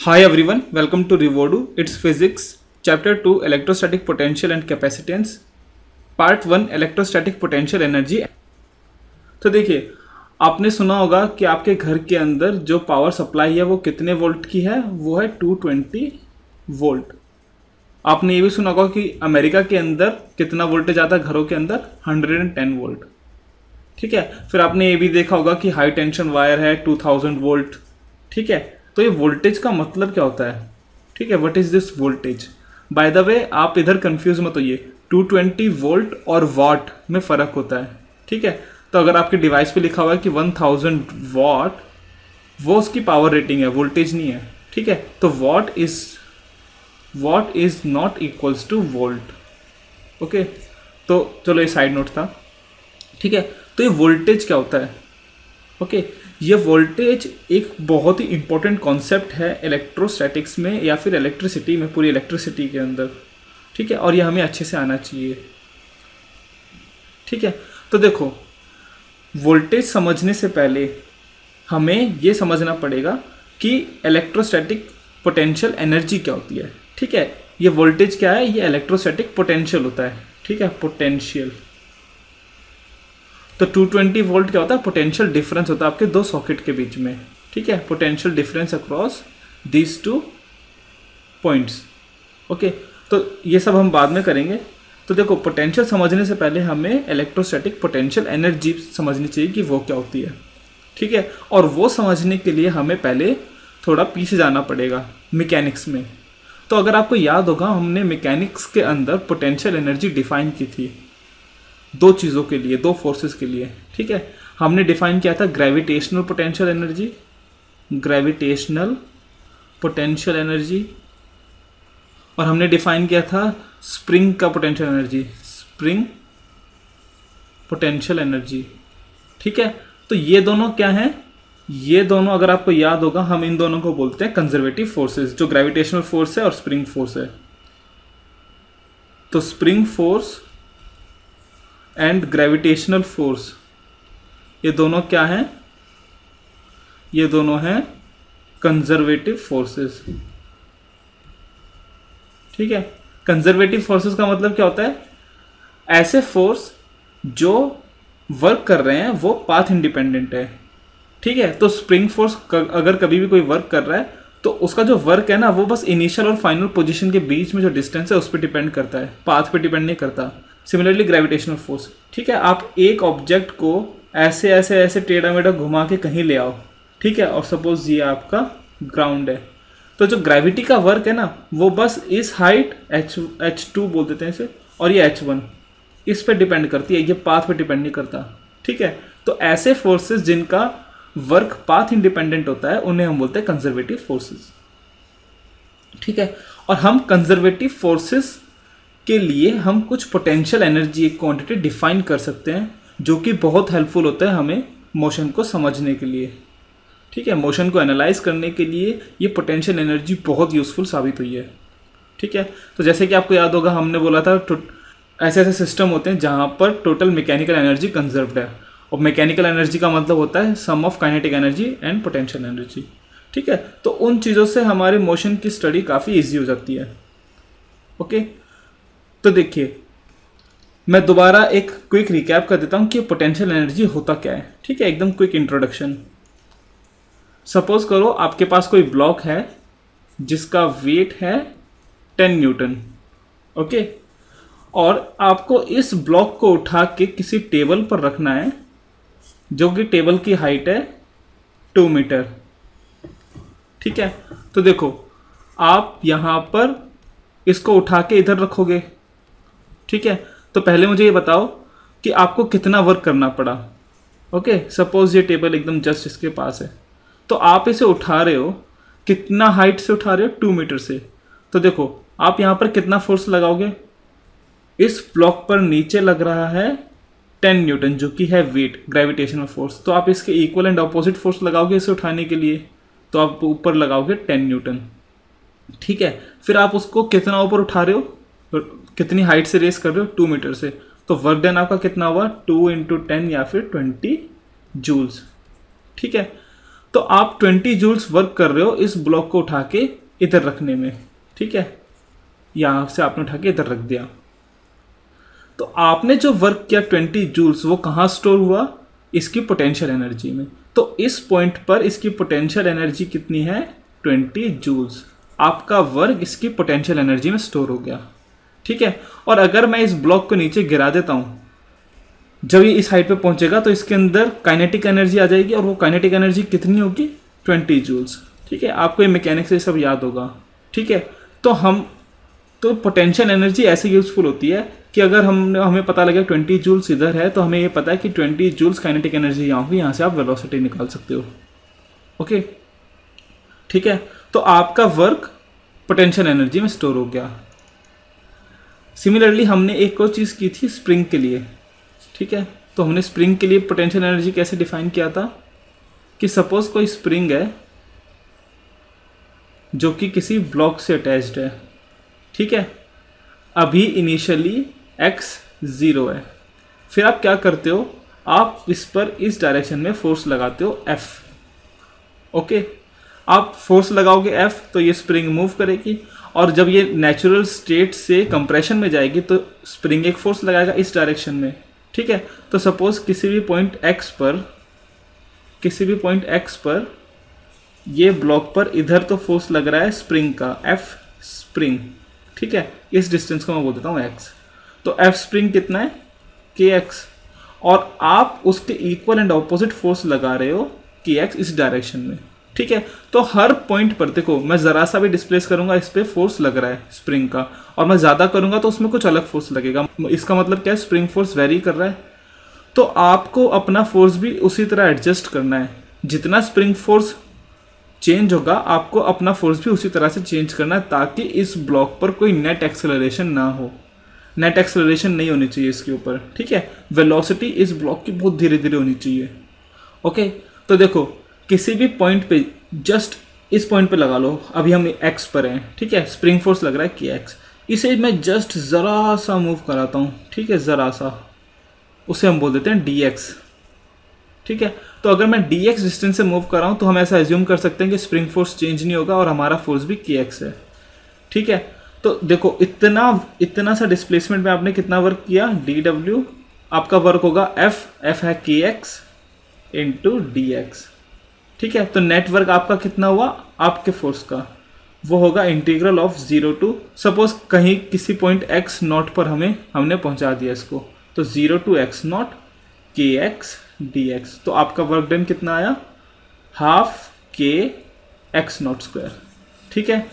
Hi everyone, welcome to Revodu. It's Physics, Chapter 2 Electrostatic Potential and Capacitance, Part 1 Electrostatic Potential Energy। तो देखिए, आपने सुना होगा कि आपके घर के अंदर जो पावर सप्लाई है वो कितने वोल्ट की है, वो है 220 वोल्ट। आपने ये भी सुना होगा कि अमेरिका के अंदर कितना वोल्टेज आता है घरों के अंदर, 110 वोल्ट। ठीक है, फिर आपने ये भी देखा होगा कि हाई टेंशन वायर है 2000 वोल्ट। ठीक है, तो ये वोल्टेज का मतलब क्या होता है? ठीक है, what is this voltage? By the way, आप इधर कंफ्यूज मत होइए, 220 वोल्ट और वाट में फ़र्क होता है। ठीक है, तो अगर आपके डिवाइस पे लिखा हुआ है कि 1000 वाट, वो उसकी पावर रेटिंग है, वोल्टेज नहीं है। ठीक है, तो what is not equals two volt. Okay, तो चलो ये साइड नोट था। ठीक है, तो ये वोल्टेज क्या होता है? ओके, ये वोल्टेज एक बहुत ही इंपॉर्टेंट कॉन्सेप्ट है इलेक्ट्रोस्टैटिक्स में या फिर इलेक्ट्रिसिटी में, पूरी इलेक्ट्रिसिटी के अंदर। ठीक है, और ये हमें अच्छे से आना चाहिए। ठीक है, तो देखो, वोल्टेज समझने से पहले हमें ये समझना पड़ेगा कि इलेक्ट्रोस्टैटिक पोटेंशियल एनर्जी क्या होती है। ठीक है, ये वोल्टेज क्या है? ये इलेक्ट्रोस्टैटिक पोटेंशियल होता है। ठीक है, पोटेंशियल। तो 220 वोल्ट क्या होता है? पोटेंशियल डिफरेंस होता है आपके दो सॉकेट के बीच में। ठीक है, potential difference across these two points. Okay, तो ये सब हम बाद में करेंगे। तो देखो, पोटेंशियल समझने से पहले हमें इलेक्ट्रोस्टैटिक पोटेंशियल एनर्जी समझनी चाहिए कि वो क्या होती है। ठीक है, और वो समझने के लिए हमें पहले थोड़ा पीछे जाना पड़ेगा मैकेनिक्स में। तो अगर आपको याद होगा, हमने मैकेनिक्स के अंदर पोटेंशियल एनर्जी डिफाइन की थी दो चीज़ों के लिए, दो फोर्सेस के लिए। ठीक है, हमने डिफाइन किया था gravitational potential energy, gravitational potential energy, और हमने डिफाइन किया था स्प्रिंग का potential energy, spring potential energy. ठीक है, तो ये दोनों क्या हैं? ये दोनों, अगर आपको याद होगा, हम इन दोनों को बोलते हैं कंजर्वेटिव फोर्सेस, जो ग्रेविटेशनल फोर्स है और स्प्रिंग फोर्स है। तो spring force and gravitational force, ये दोनों क्या हैं? ये दोनों हैं कंजर्वेटिव फोर्सेस। ठीक है, कंजर्वेटिव फोर्सेस का मतलब क्या होता है? ऐसे फोर्स जो वर्क कर रहे हैं वो पाथ इंडिपेंडेंट है। ठीक है, तो स्प्रिंग फोर्स अगर कभी भी कोई वर्क कर रहा है तो उसका जो वर्क है ना, वो बस इनिशियल और फाइनल पोजीशन के बीच में जो डिस्टेंस है उस पर डिपेंड करता है, पाथ पे डिपेंड नहीं करता। सिमिलरली ग्रेविटेशनल फोर्स, ठीक है, आप एक ऑब्जेक्ट को ऐसे ऐसे ऐसे टेढ़ा मेढ़ा घुमा के कहीं ले आओ। ठीक है, और सपोज ये आपका ग्राउंड है, तो जो ग्रेविटी का वर्क है ना, वो बस इस हाइट h2 बोल देते हैं इसे, और ये h1, इस पे डिपेंड करती है, ये पाथ पे डिपेंड नहीं करता। ठीक है, तो ऐसे फोर्सेस जिनका वर्क पाथ इंडिपेंडेंट होता है उन्हें हम बोलते हैं कंजर्वेटिव फोर्सेस। ठीक है, और हम कंजर्वेटिव फोर्सेस के लिए हम कुछ पोटेंशियल एनर्जी एक क्वांटिटी डिफाइन कर सकते हैं, जो कि बहुत हेल्पफुल होता है हमें मोशन को समझने के लिए। ठीक है, मोशन को एनालाइज करने के लिए ये पोटेंशियल एनर्जी बहुत यूजफुल साबित हुई है। ठीक है, तो जैसे कि आपको याद होगा, हमने बोला था ऐसे ऐसे सिस्टम होते हैं जहाँ पर टोटल मैकेनिकल एनर्जी कंजर्व्ड है, और मैकेनिकल एनर्जी का मतलब होता है sum of kinetic energy and potential energy. ठीक है, तो उन चीज़ों से हमारे मोशन की स्टडी काफ़ी ईजी हो जाती है। ओके, तो देखिए, मैं दोबारा एक क्विक रिकैप कर देता हूँ कि पोटेंशियल एनर्जी होता क्या है। ठीक है, एकदम क्विक इंट्रोडक्शन। सपोज करो आपके पास कोई ब्लॉक है जिसका वेट है 10 न्यूटन। ओके, और आपको इस ब्लॉक को उठा के किसी टेबल पर रखना है, जो कि टेबल की हाइट है 2 मीटर। ठीक है, तो देखो, आप यहाँ पर इसको उठा के इधर रखोगे। ठीक है, तो पहले मुझे ये बताओ कि आपको कितना वर्क करना पड़ा। ओके, सपोज ये टेबल एकदम जस्ट इसके पास है, तो आप इसे उठा रहे हो, कितना हाइट से उठा रहे हो? 2 मीटर से। तो देखो, आप यहाँ पर कितना फोर्स लगाओगे? इस ब्लॉक पर नीचे लग रहा है 10 न्यूटन, जो कि है वेट, ग्रेविटेशनल फोर्स। तो आप इसके इक्वल एंड अपोजिट फोर्स लगाओगे इसे उठाने के लिए, तो आप ऊपर लगाओगे 10 न्यूटन। ठीक है, फिर आप उसको कितना ऊपर उठा रहे हो, कितनी हाइट से रेस कर रहे हो? 2 मीटर से। तो वर्क डन आपका कितना हुआ? 2 × 10 या फिर 20 जूल्स। ठीक है, तो आप 20 जूल्स वर्क कर रहे हो इस ब्लॉक को उठा के इधर रखने में, ठीक है, यहाँ से आपने उठा के इधर रख दिया। तो आपने जो वर्क किया 20 जूल्स वो कहाँ स्टोर हुआ, इसकी पोटेंशियल एनर्जी में। तो इस पॉइंट पर इसकी पोटेंशियल एनर्जी कितनी है, 20 जूल्स। आपका वर्क इसकी पोटेंशियल एनर्जी में स्टोर हो गया, ठीक है। और अगर मैं इस ब्लॉक को नीचे गिरा देता हूँ, जब ये इस हाइट पे पहुंचेगा तो इसके अंदर काइनेटिक एनर्जी आ जाएगी, और वो काइनेटिक एनर्जी कितनी होगी, 20 जूल्स, ठीक है। आपको ये मैकेनिक्स से सब याद होगा, ठीक है। तो पोटेंशियल एनर्जी ऐसे यूजफुल होती है कि अगर हमें पता लगे 20 जूल्स इधर है, तो हमें ये पता है कि 20 जूल्स काइनेटिक एनर्जी यहाँ होगी, यहाँ से आप वेलोसिटी निकाल सकते हो, ओके, ठीक है। तो आपका वर्क पोटेंशियल एनर्जी में स्टोर हो गया। सिमिलरली हमने एक और चीज़ की थी स्प्रिंग के लिए, ठीक है। तो हमने स्प्रिंग के लिए पोटेंशियल एनर्जी कैसे डिफाइन किया था कि सपोज कोई स्प्रिंग है जो कि किसी ब्लॉक से अटैच्ड है, ठीक है। अभी इनिशियली x 0 है, फिर आप क्या करते हो, आप इस पर इस डायरेक्शन में फोर्स लगाते हो F, ओके। आप फोर्स लगाओगे F तो ये स्प्रिंग मूव करेगी, और जब ये नेचुरल स्टेट से कंप्रेशन में जाएगी तो स्प्रिंग एक फोर्स लगाएगा इस डायरेक्शन में, ठीक है। तो सपोज किसी भी पॉइंट x पर ये ब्लॉक पर इधर तो फोर्स लग रहा है स्प्रिंग का, F स्प्रिंग, ठीक है। इस डिस्टेंस को मैं बोल देता हूँ x। तो F स्प्रिंग कितना है, kx, और आप उसके इक्वल एंड ऑपोजिट फोर्स लगा रहे हो kx इस डायरेक्शन में, ठीक है। तो हर पॉइंट पर देखो, मैं ज़रा सा भी डिस्प्लेस करूंगा इस पर फोर्स लग रहा है स्प्रिंग का, और मैं ज़्यादा करूंगा तो उसमें कुछ अलग फोर्स लगेगा। इसका मतलब क्या है, स्प्रिंग फोर्स वेरी कर रहा है। तो आपको अपना फोर्स भी उसी तरह एडजस्ट करना है, जितना स्प्रिंग फोर्स चेंज होगा आपको अपना फोर्स भी उसी तरह से चेंज करना है, ताकि इस ब्लॉक पर कोई नेट एक्सेलरेशन ना हो। नेट एक्सेलरेशन नहीं होनी चाहिए इसके ऊपर, ठीक है। वेलोसिटी इस ब्लॉक की बहुत धीरे धीरे होनी चाहिए, ओके। तो देखो किसी भी पॉइंट पे, जस्ट इस पॉइंट पे लगा लो, अभी हम x पर हैं, ठीक है। स्प्रिंग फोर्स लग रहा है kx, इसे मैं जस्ट ज़रा सा मूव कराता हूँ, ठीक है, ज़रा सा, उसे हम बोल देते हैं dx, ठीक है। तो अगर मैं dx डिस्टेंस से मूव कर रहा हूँ तो हम ऐसा एज्यूम कर सकते हैं कि स्प्रिंग फोर्स चेंज नहीं होगा और हमारा फोर्स भी kx है, ठीक है। तो देखो इतना सा डिस्प्लेसमेंट में आपने कितना वर्क किया, dw, आपका वर्क होगा f है kx इंटू dx, ठीक है। तो नेटवर्क आपका कितना हुआ, आपके फोर्स का, वो होगा इंटीग्रल ऑफ 0 टू, सपोज कहीं किसी पॉइंट x नॉट पर हमने पहुंचा दिया इसको, तो 0 to x naught kx dx। तो आपका वर्क डन कितना आया, half k x naught square, ठीक है।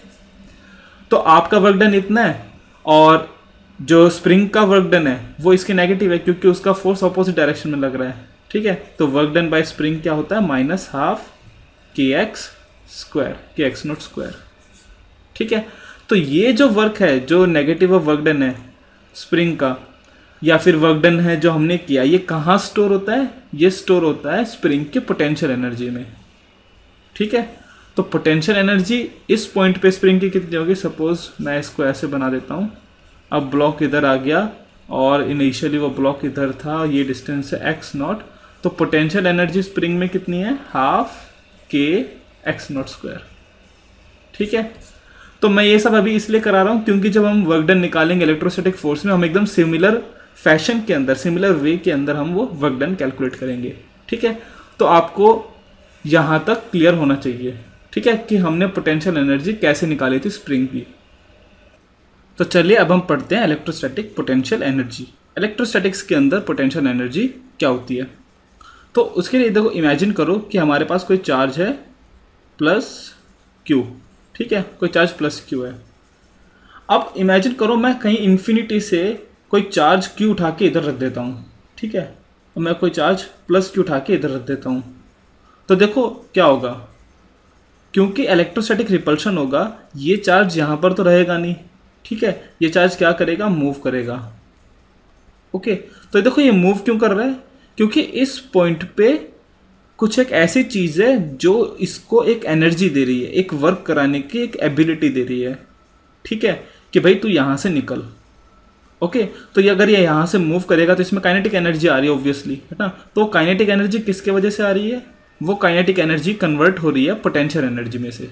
तो आपका वर्क डन इतना है, और जो स्प्रिंग का वर्क डन है वो इसके नेगेटिव है क्योंकि उसका फोर्स अपोजिट डायरेक्शन में लग रहा है, ठीक है। तो वर्क डन बाय स्प्रिंग क्या होता है, minus half kx square, kx not square, ठीक है। तो ये जो वर्क है, जो नेगेटिव वर्क डन है स्प्रिंग का, या फिर वर्क डन है जो हमने किया, ये कहाँ स्टोर होता है, ये स्टोर होता है स्प्रिंग के पोटेंशियल एनर्जी में, ठीक है। तो पोटेंशियल एनर्जी इस पॉइंट पे स्प्रिंग की कितनी होगी, सपोज मैं इसको ऐसे बना देता हूँ, अब ब्लॉक इधर आ गया और इनिशियली वो ब्लॉक इधर था, ये डिस्टेंस है x नॉट, तो पोटेंशियल एनर्जी स्प्रिंग में कितनी है, half k x naught square, ठीक है। तो मैं ये सब अभी इसलिए करा रहा हूँ क्योंकि जब हम वर्क डन निकालेंगे इलेक्ट्रोस्टैटिक फोर्स में, हम एकदम सिमिलर फैशन के अंदर, सिमिलर वे के अंदर हम वो वर्क डन कैलकुलेट करेंगे, ठीक है। तो आपको यहाँ तक क्लियर होना चाहिए, ठीक है, कि हमने पोटेंशियल एनर्जी कैसे निकाली थी स्प्रिंग की। तो चलिए अब हम पढ़ते हैं इलेक्ट्रोस्टैटिक पोटेंशियल एनर्जी। इलेक्ट्रोस्टैटिक्स के अंदर पोटेंशियल एनर्जी क्या होती है। तो उसके लिए देखो, इमेजिन करो कि हमारे पास कोई चार्ज है प्लस क्यू, ठीक है, कोई चार्ज प्लस क्यू है। अब इमेजिन करो मैं कहीं इन्फिनिटी से कोई चार्ज क्यू उठा के इधर रख देता हूँ, ठीक है, और मैं कोई चार्ज प्लस क्यू उठा के इधर रख देता हूँ, तो देखो क्या होगा, क्योंकि इलेक्ट्रोस्टैटिक रिपल्शन होगा, ये चार्ज यहाँ पर तो रहेगा नहीं, ठीक है, ये चार्ज क्या करेगा, मूव करेगा, ओके। तो देखो ये मूव क्यों कर रहा है, क्योंकि इस पॉइंट पे कुछ एक ऐसी चीज़ है जो इसको एक एनर्जी दे रही है, एक वर्क कराने की एक एबिलिटी दे रही है, ठीक है, कि भाई तू यहाँ से निकल, ओके। तो ये अगर ये यहाँ से मूव करेगा तो इसमें काइनेटिक एनर्जी आ रही है ऑब्वियसली, है ना। तो काइनेटिक एनर्जी किसके वजह से आ रही है, वो काइनेटिक एनर्जी कन्वर्ट हो रही है पोटेंशियल एनर्जी में से।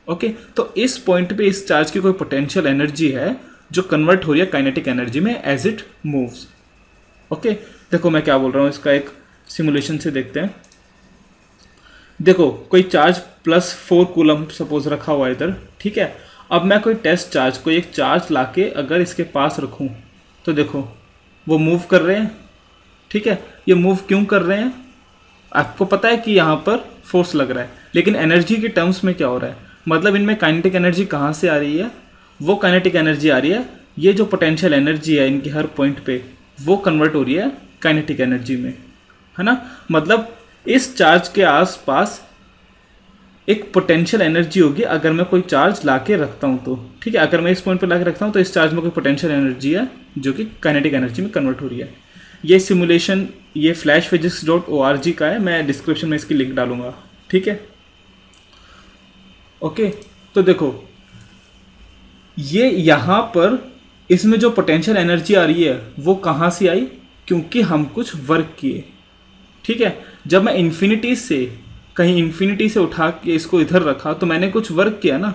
ओके, तो इस पॉइंट पे इस चार्ज की कोई पोटेंशियल एनर्जी है जो कन्वर्ट हो रही है काइनेटिक एनर्जी में एज इट मूव्स। ओके, देखो मैं क्या बोल रहा हूँ, इसका एक सिमुलेशन से देखते हैं। देखो कोई चार्ज +4 कूलम सपोज रखा हुआ है इधर, ठीक है। अब मैं कोई टेस्ट चार्ज, कोई एक चार्ज लाके अगर इसके पास रखूँ तो देखो वो मूव कर रहे हैं, ठीक है। ये मूव क्यों कर रहे हैं? आपको पता है कि यहाँ पर फोर्स लग रहा है, लेकिन एनर्जी के टर्म्स में क्या हो रहा है, मतलब इनमें काइनेटिक एनर्जी कहाँ से आ रही है? वो काइनेटिक एनर्जी आ रही है, ये जो पोटेंशियल एनर्जी है इनकी हर पॉइंट पे, वो कन्वर्ट हो रही है काइनेटिक एनर्जी में, है ना। मतलब इस चार्ज के आसपास एक पोटेंशियल एनर्जी होगी अगर मैं कोई चार्ज लाके रखता हूँ तो, ठीक है। अगर मैं इस पॉइंट पे लाके रखता हूँ तो इस चार्ज में कोई पोटेंशियल एनर्जी है जो कि काइनेटिक एनर्जी में कन्वर्ट हो रही है। ये सिमुलेशन ये flashphysics.org का है, मैं डिस्क्रिप्शन में इसकी लिंक डालूंगा, ठीक है। ओके, तो देखो ये यहाँ पर इसमें जो पोटेंशियल एनर्जी आ रही है वो कहाँ से आई? क्योंकि हम कुछ वर्क किए, ठीक है। जब मैं इन्फिनिटी से कहीं इन्फिनिटी से उठा के इसको इधर रखा तो मैंने कुछ वर्क किया ना,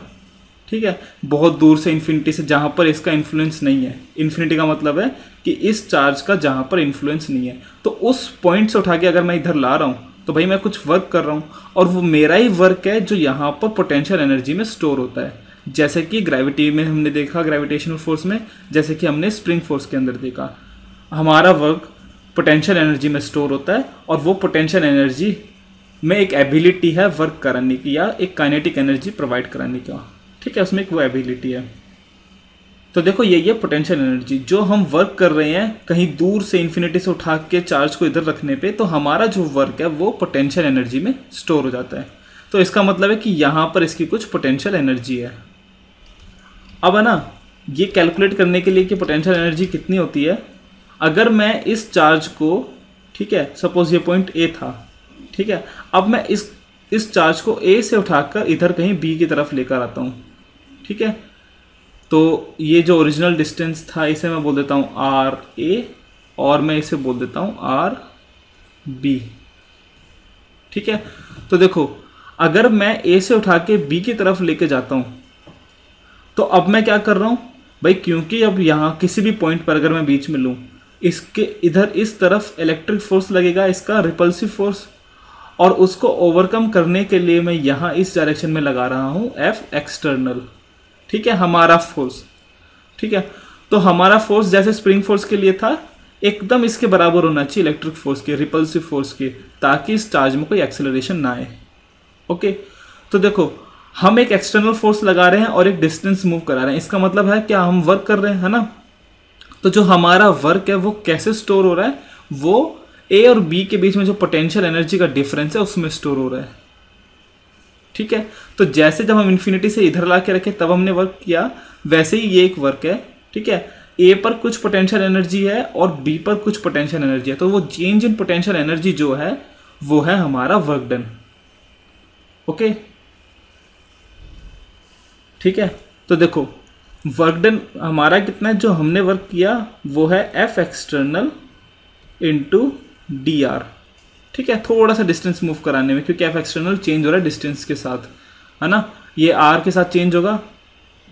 ठीक है। बहुत दूर से इन्फिनिटी से, जहाँ पर इसका इन्फ्लुएंस नहीं है। इन्फिनिटी का मतलब है कि इस चार्ज का जहाँ पर इन्फ्लुएंस नहीं है, तो उस पॉइंट से उठा के अगर मैं इधर ला रहा हूँ तो भाई मैं कुछ वर्क कर रहा हूँ, और वो मेरा ही वर्क है जो यहाँ पर पोटेंशियल एनर्जी में स्टोर होता है। जैसे कि ग्रेविटी में हमने देखा, ग्रेविटेशनल फोर्स में, जैसे कि हमने स्प्रिंग फोर्स के अंदर देखा, हमारा वर्क पोटेंशियल एनर्जी में स्टोर होता है, और वो पोटेंशियल एनर्जी में एक एबिलिटी है वर्क कराने की या एक काइनेटिक एनर्जी प्रोवाइड कराने का, ठीक है। उसमें एक वो एबिलिटी है। तो देखो यही है पोटेंशियल एनर्जी, जो हम वर्क कर रहे हैं कहीं दूर से इन्फिनिटी से उठा के चार्ज को इधर रखने पे, तो हमारा जो वर्क है वो पोटेंशियल एनर्जी में स्टोर हो जाता है। तो इसका मतलब है कि यहाँ पर इसकी कुछ पोटेंशियल एनर्जी है। अब है ना, ये कैलकुलेट करने के लिए कि पोटेंशियल एनर्जी कितनी होती है, अगर मैं इस चार्ज को, ठीक है, सपोज ये पॉइंट ए था, ठीक है, अब मैं इस चार्ज को ए से उठाकर इधर कहीं बी की तरफ लेकर आता हूँ, ठीक है। तो ये जो ओरिजिनल डिस्टेंस था इसे मैं बोल देता हूँ आर ए, और मैं इसे बोल देता हूँ आर बी, ठीक है। तो देखो अगर मैं ए से उठा के बी की तरफ लेके जाता हूँ तो अब मैं क्या कर रहा हूँ भाई, क्योंकि अब यहाँ किसी भी पॉइंट पर अगर मैं बीच में लूँ, इसके इधर इस तरफ इलेक्ट्रिक फोर्स लगेगा, इसका रिपल्सिव फोर्स, और उसको ओवरकम करने के लिए मैं यहाँ इस डायरेक्शन में लगा रहा हूँ एफ एक्सटर्नल, ठीक है, हमारा फोर्स, ठीक है। तो हमारा फोर्स जैसे स्प्रिंग फोर्स के लिए था एकदम इसके बराबर होना चाहिए इलेक्ट्रिक फोर्स के, रिपल्सिव फोर्स के, ताकि इस चार्ज में कोई एक्सेलरेशन ना आए। ओके, तो देखो हम एक एक्सटर्नल फोर्स लगा रहे हैं और एक डिस्टेंस मूव करा रहे हैं, इसका मतलब है क्या हम वर्क कर रहे हैं, है ना। तो जो हमारा वर्क है वो कैसे स्टोर हो रहा है, वो ए और बी के बीच में जो पोटेंशियल एनर्जी का डिफरेंस है उसमें स्टोर हो रहा है, ठीक है। तो जैसे जब हम इन्फिनिटी से इधर ला के रखे तब हमने वर्क किया, वैसे ही ये एक वर्क है, ठीक है। ए पर कुछ पोटेंशियल एनर्जी है और बी पर कुछ पोटेंशियल एनर्जी है, तो वो चेंज इन पोटेंशियल एनर्जी जो है वो है हमारा वर्क डन। ओके, ठीक है। तो देखो वर्क डन हमारा कितना है, जो हमने वर्क किया वो है F external into D R, ठीक है। थोड़ा सा डिस्टेंस मूव कराने में, क्योंकि एफ एक्सटर्नल चेंज हो रहा है डिस्टेंस के साथ, है ना। ये आर के साथ चेंज होगा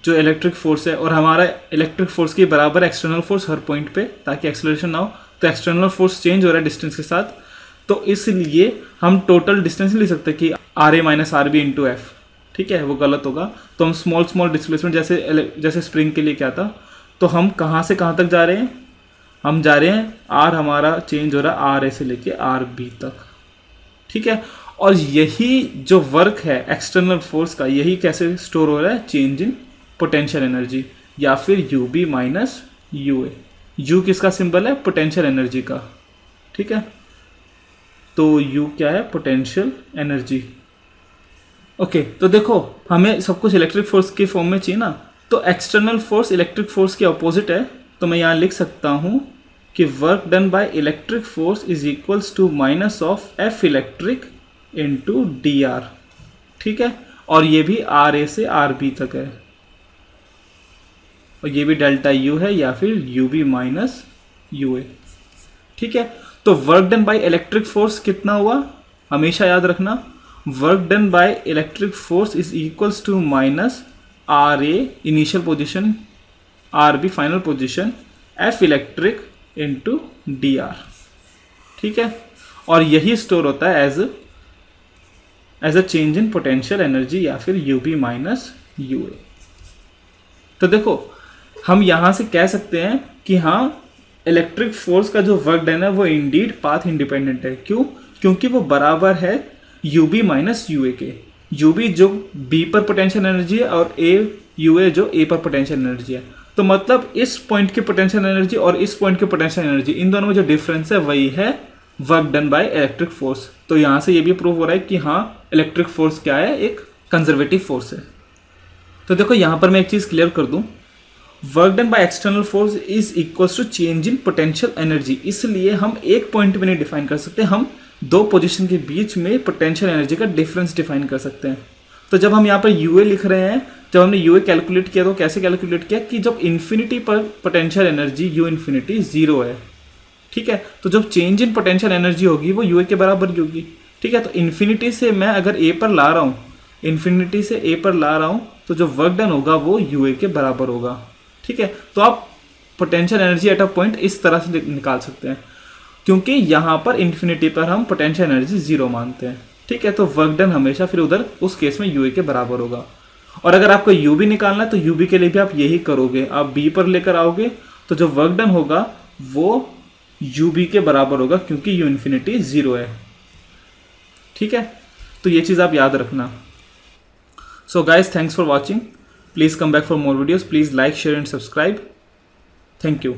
जो इलेक्ट्रिक फोर्स है, और हमारा इलेक्ट्रिक फोर्स के बराबर एक्सटर्नल फोर्स हर पॉइंट पे, ताकि एक्सेलरेशन ना हो। तो एक्सटर्नल फोर्स चेंज हो रहा है डिस्टेंस के साथ, तो इसलिए हम टोटल डिस्टेंस नहीं लिख सकते कि R A minus R B into F, ठीक है, वो गलत होगा। तो हम स्मॉल स्मॉल डिस्प्लेसमेंट जैसे स्प्रिंग के लिए क्या था, तो हम कहाँ से कहाँ तक जा रहे हैं, हम जा रहे हैं आर हमारा चेंज हो रहा है आर ए से लेके आर बी तक, ठीक है। और यही जो वर्क है एक्सटर्नल फोर्स का, यही कैसे स्टोर हो रहा है, चेंज इन पोटेंशियल एनर्जी, या फिर U B minus U A. U किसका सिंबल है, पोटेंशियल एनर्जी का, ठीक है। तो यू क्या है, पोटेंशियल एनर्जी। ओके, तो देखो हमें सब कुछ इलेक्ट्रिक फोर्स के फॉर्म में चाहिए ना, तो एक्सटर्नल फोर्स इलेक्ट्रिक फोर्स के अपोजिट है, तो मैं यहाँ लिख सकता हूँ कि work done by electric force is equals to minus of F electric into D R, ठीक है। और ये भी आर ए से आर बी तक है, और ये भी डेल्टा यू है या फिर U B minus U A, ठीक है। तो work done by electric force कितना हुआ, हमेशा याद रखना, work done by electric force is equals to minus R A initial position, R B final position, F electric into D R. ठीक है, और यही स्टोर होता है as a change in potential energy या फिर U B minus U A. तो देखो हम यहाँ से कह सकते हैं कि हाँ इलेक्ट्रिक फोर्स का जो वर्क डन है वो इंडीड पाथ इंडिपेंडेंट है। क्यों? क्योंकि वो बराबर है यू बी माइनस यू ए के। यू बी जो बी पर पोटेंशियल एनर्जी है और ए यू ए जो ए पर पोटेंशियल एनर्जी है। तो मतलब इस पॉइंट की पोटेंशियल एनर्जी और इस पॉइंट की पोटेंशियल एनर्जी, इन दोनों में जो डिफरेंस है वही है work done by electric force. तो यहाँ से ये भी प्रूव हो रहा है कि हाँ इलेक्ट्रिक फोर्स क्या है, एक कंजर्वेटिव फोर्स है। तो देखो यहाँ पर मैं एक चीज़ क्लियर कर दूँ, work done by external force is equals to change in potential energy. इसलिए हम एक पॉइंट में नहीं डिफाइन कर सकते, हम दो पोजीशन के बीच में पोटेंशियल एनर्जी का डिफरेंस डिफाइन कर सकते हैं। तो जब हम यहाँ पर यूए लिख रहे हैं, जब हमने यूए कैलकुलेट किया तो कैसे कैलकुलेट किया कि जब इन्फिनिटी पर पोटेंशियल एनर्जी यू इन्फिनिटी 0 है। ठीक है, तो जब चेंज इन पोटेंशियल एनर्जी होगी वो यूए के बराबर होगी। ठीक है, तो इन्फिनिटी से मैं अगर ए पर ला रहा हूँ, इन्फिनिटी से ए पर ला रहा हूँ, तो जो वर्क डन होगा वो यूए के बराबर होगा। ठीक है, तो आप potential energy at a point इस तरह से निकाल सकते हैं, क्योंकि यहाँ पर इन्फिनिटी पर हम पोटेंशियल एनर्जी 0 मानते हैं। ठीक है, तो वर्क डन हमेशा फिर उधर उस केस में यूए के बराबर होगा। और अगर आपको यू बी निकालना है तो यू बी के लिए भी आप यही करोगे, आप बी पर लेकर आओगे तो जो वर्क डन होगा वो यू बी के बराबर होगा, क्योंकि यू इन्फिनिटी 0 है। ठीक है, तो ये चीज़ आप याद रखना। So guys, thanks for watching. Please come back for more videos. Please like, share and subscribe. Thank you.